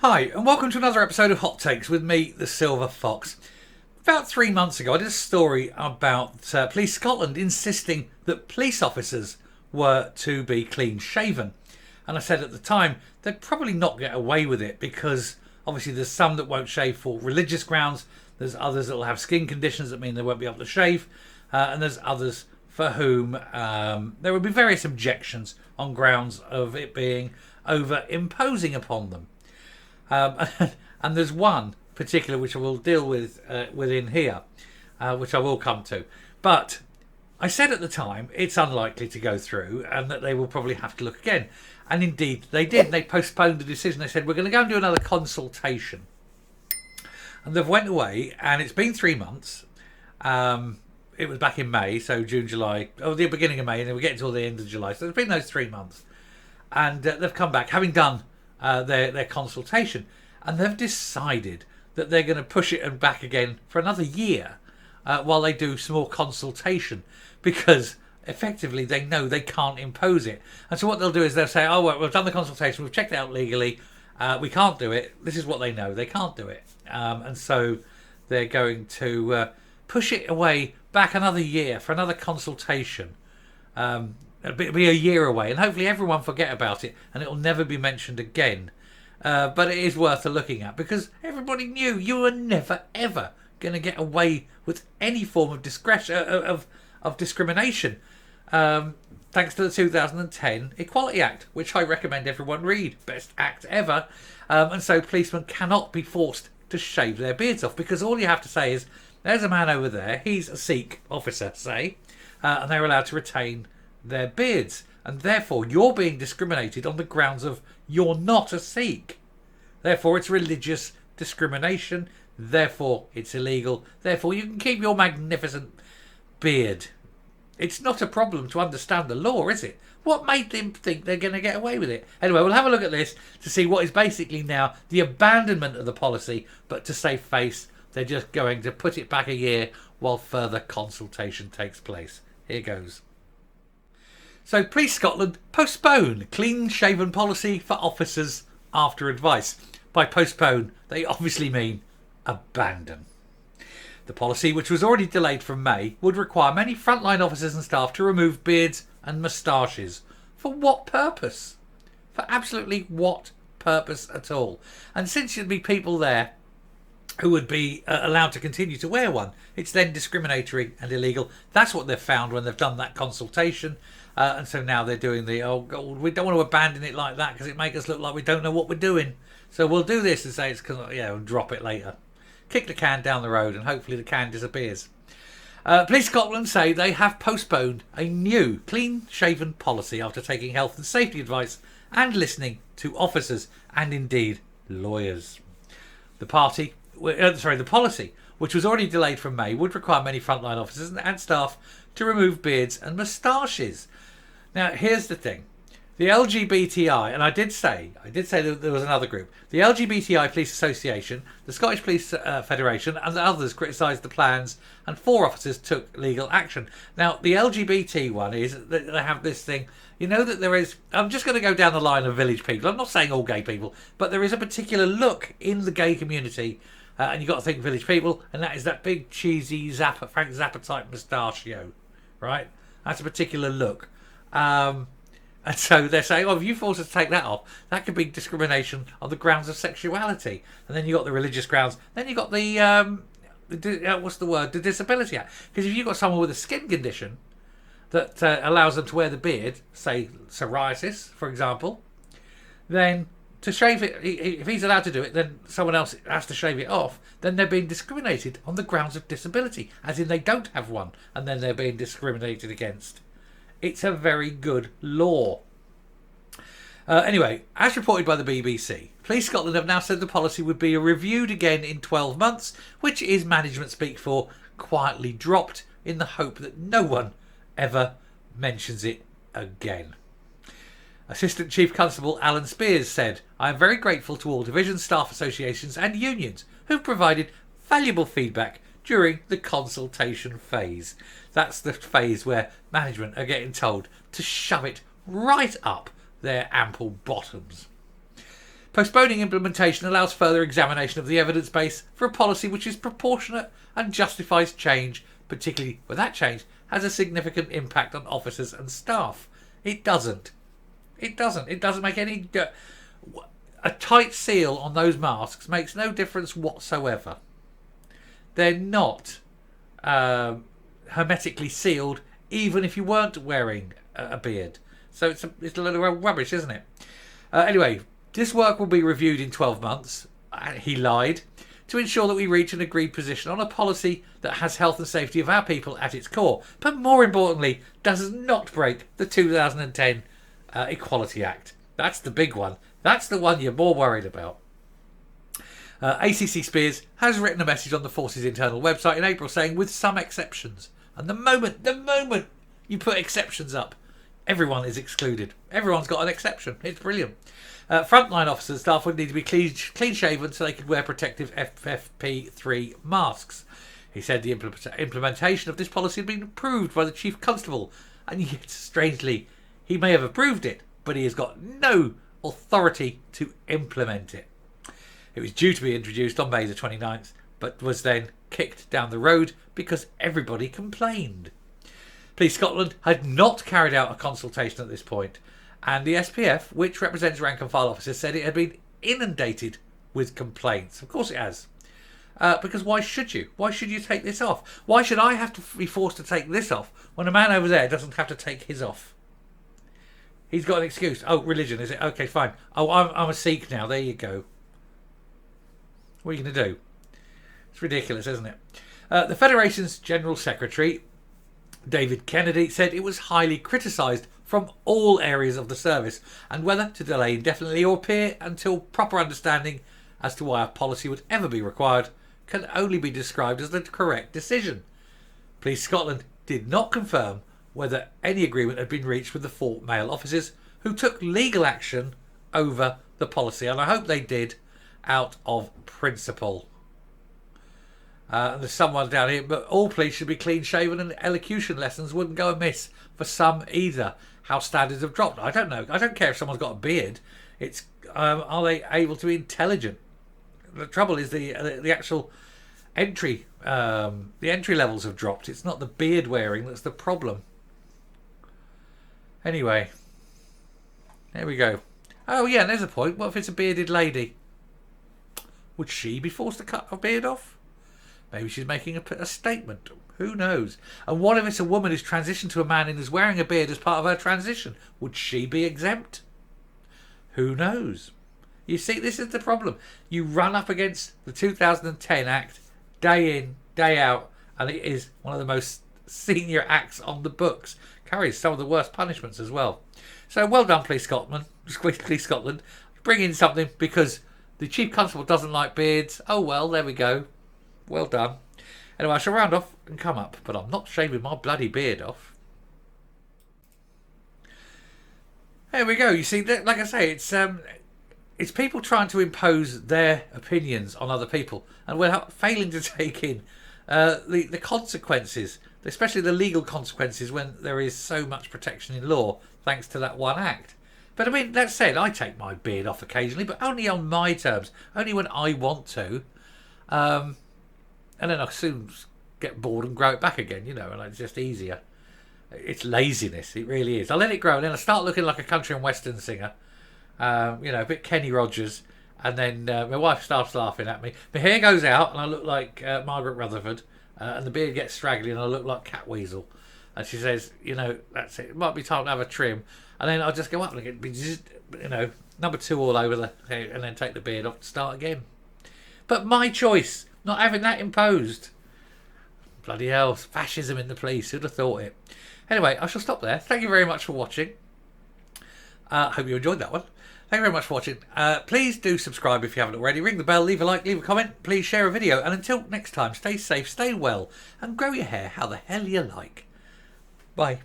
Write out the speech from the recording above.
Hi, and welcome to another episode of Hot Takes with me, the Silver Fox. About 3 months ago, I did a story about Police Scotland insisting that police officers were to be clean shaven. And I said at the time they'd probably not get away with it because obviously there's some that won't shave for religious grounds, there's others that will have skin conditions that mean they won't be able to shave, and there's others for whom there would be various objections on grounds of it being over imposing upon them. And there's one particular which I will deal with within here, which I will come to. But I said at the time it's unlikely to go through and that they will probably have to look again. And indeed they did. They postponed the decision. They said, we're going to go and do another consultation. And they've went away and it's been 3 months. It was back in May, so June, July, the beginning of May, and then we're getting till the end of July. So it's been those 3 months. And they've come back, having done their consultation, and they've decided that they're going to push it back again for another year while they do some more consultation, because effectively they know they can't impose it. And so what they'll do is they'll say, oh well, we've done the consultation, we've checked it out legally, we can't do it. This is what they know, they can't do it, and so they're going to push it away back another year for another consultation. It'll be a year away, and hopefully everyone forget about it and it'll never be mentioned again. But it is worth a looking at because everybody knew you were never ever going to get away with any form of discrimination, thanks to the 2010 Equality Act, which I recommend everyone read. Best act ever. And so policemen cannot be forced to shave their beards off, because all you have to say is, there's a man over there, he's a Sikh officer, say, and they're allowed to retain their beards, and therefore you're being discriminated on the grounds of you're not a Sikh. Therefore it's religious discrimination, therefore it's illegal, therefore you can keep your magnificent beard. It's not a problem to understand the law, is it? What made them think they're going to get away with it? Anyway, we'll have a look at this to see what is basically now the abandonment of the policy, but to save face they're just going to put it back a year while further consultation takes place. Here goes. So, Police Scotland postpone clean-shaven policy for officers after advice. By postpone, they obviously mean abandon. The policy, which was already delayed from May, would require many frontline officers and staff to remove beards and moustaches. For what purpose? For absolutely what purpose at all? And since there'd be people there who would be allowed to continue to wear one, it's then discriminatory and illegal. That's what they've found when they've done that consultation. And so now they're doing the, oh God, we don't want to abandon it like that because it makes us look like we don't know what we're doing. So we'll do this and say it's because, and drop it later. Kick the can down the road and hopefully the can disappears. Police Scotland say they have postponed a new clean-shaven policy after taking health and safety advice and listening to officers and indeed lawyers. The policy, which was already delayed from May, would require many frontline officers and staff to remove beards and moustaches. Now, here's the thing. The LGBTI, and I did say that there was another group. The LGBTI Police Association, the Scottish Police Federation, and the others criticised the plans, and 4 officers took legal action. Now, the LGBT one is that they have this thing. You know that there is, I'm just going to go down the line of village people. I'm not saying all gay people, but there is a particular look in the gay community, and you've got to think village people, and that is that big cheesy Frank Zappa type mustachio, right? That's a particular look. And so they're saying, oh, if you force us to take that off, that could be discrimination on the grounds of sexuality. And then you've got the religious grounds. Then you've got the Disability Act. Because if you've got someone with a skin condition that allows them to wear the beard, say psoriasis, for example, then to shave it, if he's allowed to do it, then someone else has to shave it off, then they're being discriminated on the grounds of disability, as in they don't have one, and then they're being discriminated against. It's a very good law. Anyway, as reported by the BBC, Police Scotland have now said the policy would be reviewed again in 12 months, which is management speak for quietly dropped in the hope that no one ever mentions it again. Assistant Chief Constable Alan Spears said, I am very grateful to all division staff associations and unions who've provided valuable feedback during the consultation phase. That's the phase where management are getting told to shove it right up their ample bottoms. Postponing implementation allows further examination of the evidence base for a policy which is proportionate and justifies change, particularly when that change has a significant impact on officers and staff. It doesn't. It doesn't. It doesn't make any... A tight seal on those masks makes no difference whatsoever. They're not hermetically sealed, even if you weren't wearing a beard. So it's a little rubbish, isn't it? Anyway, this work will be reviewed in 12 months. He lied. To ensure that we reach an agreed position on a policy that has health and safety of our people at its core, but more importantly, does not break the 2010 Equality Act. That's the big one. That's the one you're more worried about. ACC Spears has written a message on the Force's internal website in April saying, with some exceptions. And the moment you put exceptions up, everyone is excluded. Everyone's got an exception. It's brilliant. Frontline officers and staff would need to be clean-shaven so they could wear protective FFP3 masks. He said the implementation of this policy had been approved by the Chief Constable, and yet, strangely, he may have approved it, but he has got no authority to implement it. It was due to be introduced on May the 29th, but was then kicked down the road because everybody complained. Police Scotland had not carried out a consultation at this point, and the SPF, which represents rank and file officers, said it had been inundated with complaints. Of course it has. Because why should you? Why should you take this off? Why should I have to be forced to take this off when a man over there doesn't have to take his off? He's got an excuse. Oh, religion, is it? Okay, fine. Oh, I'm a Sikh now. There you go. What are you going to do? It's ridiculous, isn't it? The Federation's General Secretary, David Kennedy, said it was highly criticised from all areas of the service, and whether to delay indefinitely or appear until proper understanding as to why a policy would ever be required can only be described as the correct decision. Police Scotland did not confirm whether any agreement had been reached with the 4 male officers who took legal action over the policy, and I hope they did out of principle. There's someone down here, but all police should be clean shaven and elocution lessons wouldn't go amiss for some either. How standards have dropped. I don't know. I don't care if someone's got a beard. It's are they able to be intelligent? The trouble is the actual entry levels have dropped. It's not the beard wearing that's the problem. Anyway, there we go. Oh yeah, and there's a point. What if it's a bearded lady? Would she be forced to cut her beard off? Maybe she's making a statement. Who knows? And what if it's a woman who's transitioned to a man and is wearing a beard as part of her transition? Would she be exempt? Who knows? You see, this is the problem. You run up against the 2010 Act day in, day out, and it is one of the most senior acts on the books. Carries some of the worst punishments as well. So well done, Police Scotland. Bring in something because the Chief Constable doesn't like beards. Oh well, there we go. Well done. Anyway, I shall round off and come up, but I'm not shaving my bloody beard off. There we go. You see, like I say, it's people trying to impose their opinions on other people, and we're failing to take in the consequences, especially the legal consequences when there is so much protection in law thanks to that one act. But I mean, that said, I take my beard off occasionally, but only on my terms, only when I want to. And then I soon get bored and grow it back again, and it's just easier. It's laziness, it really is. I let it grow and then I start looking like a country and western singer, a bit Kenny Rogers, and then my wife starts laughing at me. My hair goes out and I look like Margaret Rutherford, and the beard gets straggly and I look like Catweasel. And she says, that's it. It might be time to have a trim. And then I'll just go up and get, number 2 all over the hair, and then take the beard off and start again. But my choice, not having that imposed. Bloody hell, fascism in the police. Who'd have thought it? Anyway, I shall stop there. Thank you very much for watching. Hope you enjoyed that one. Thank you very much for watching. Please do subscribe if you haven't already. Ring the bell, leave a like, leave a comment. Please share a video. And until next time, stay safe, stay well, and grow your hair how the hell you like. Bye.